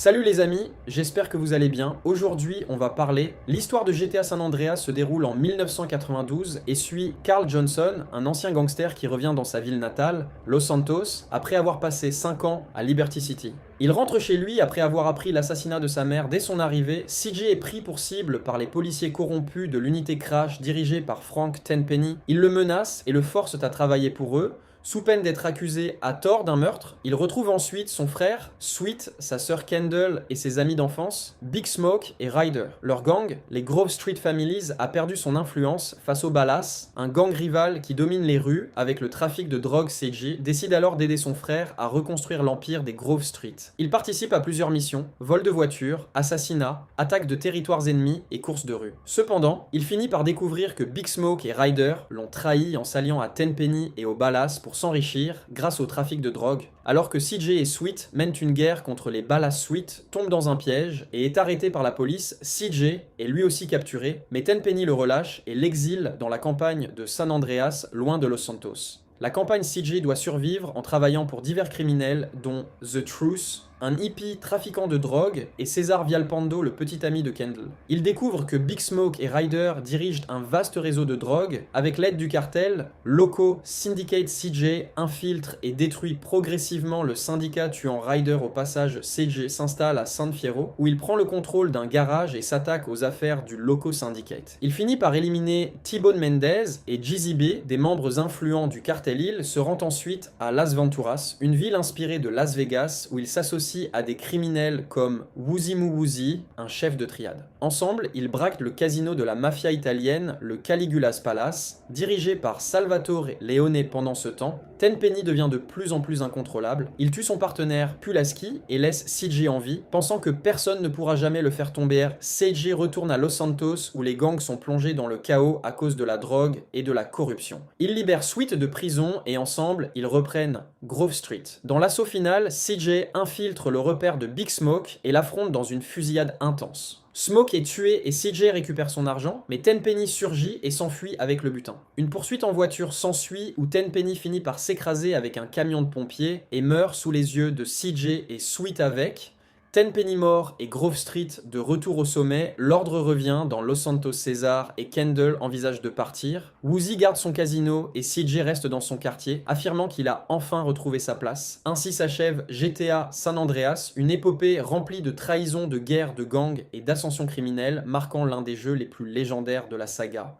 Salut les amis, j'espère que vous allez bien. Aujourd'hui, on va parler. L'histoire de GTA San Andreas se déroule en 1992 et suit Carl Johnson, un ancien gangster qui revient dans sa ville natale, Los Santos, après avoir passé 5 ans à Liberty City. Il rentre chez lui après avoir appris l'assassinat de sa mère dès son arrivée. CJ est pris pour cible par les policiers corrompus de l'unité Crash dirigée par Frank Tenpenny. Ils le menacent et le forcent à travailler pour eux. Sous peine d'être accusé à tort d'un meurtre, il retrouve ensuite son frère, Sweet, sa sœur Kendall et ses amis d'enfance, Big Smoke et Ryder. Leur gang, les Grove Street Families, a perdu son influence face aux Ballas, un gang rival qui domine les rues avec le trafic de drogue. CJ décide alors d'aider son frère à reconstruire l'empire des Grove Street. Il participe à plusieurs missions, vol de voitures, assassinats, attaques de territoires ennemis et courses de rue. Cependant, il finit par découvrir que Big Smoke et Ryder l'ont trahi en s'alliant à Tenpenny et aux Ballas pour s'enrichir grâce au trafic de drogue, alors que CJ et Sweet mènent une guerre contre les Ballas. Sweet tombe dans un piège et est arrêté par la police. CJ est lui aussi capturé, mais Tenpenny le relâche et l'exile dans la campagne de San Andreas, loin de Los Santos. La campagne CJ doit survivre en travaillant pour divers criminels, dont The Truth, un hippie trafiquant de drogue, et César Villalpando, le petit ami de Kendall. Il découvre que Big Smoke et Ryder dirigent un vaste réseau de drogue. Avec l'aide du cartel, Loco Syndicate. CJ infiltre et détruit progressivement le syndicat, tuant Ryder au passage. CJ s'installe à San Fierro, où il prend le contrôle d'un garage et s'attaque aux affaires du Loco Syndicate. Il finit par éliminer T-Bone Mendez et Jeezy B, des membres influents du cartel. Il se rend ensuite à Las Venturas, une ville inspirée de Las Vegas, où il s'associe à des criminels comme Woozy Moo Woozy, un chef de triade. Ensemble, ils braquent le casino de la mafia italienne, le Caligula's Palace, dirigé par Salvatore Leone. Pendant ce temps, Tenpenny devient de plus en plus incontrôlable. Il tue son partenaire Pulaski et laisse CJ en vie, pensant que personne ne pourra jamais le faire tomber. CJ retourne à Los Santos, où les gangs sont plongés dans le chaos à cause de la drogue et de la corruption. Il libère Sweet de prison et ensemble, ils reprennent Grove Street. Dans l'assaut final, CJ infiltre le repère de Big Smoke et l'affronte dans une fusillade intense. Smoke est tué et CJ récupère son argent, mais Tenpenny surgit et s'enfuit avec le butin. Une poursuite en voiture s'ensuit où Tenpenny finit par s'écraser avec un camion de pompiers et meurt sous les yeux de CJ et Sweet avec. Tenpenny mort et Grove Street de retour au sommet, l'ordre revient dans Los Santos. César et Kendall envisagent de partir. Woozy garde son casino et CJ reste dans son quartier, affirmant qu'il a enfin retrouvé sa place. Ainsi s'achève GTA San Andreas, une épopée remplie de trahisons, de guerres, de gangs et d'ascensions criminelles, marquant l'un des jeux les plus légendaires de la saga.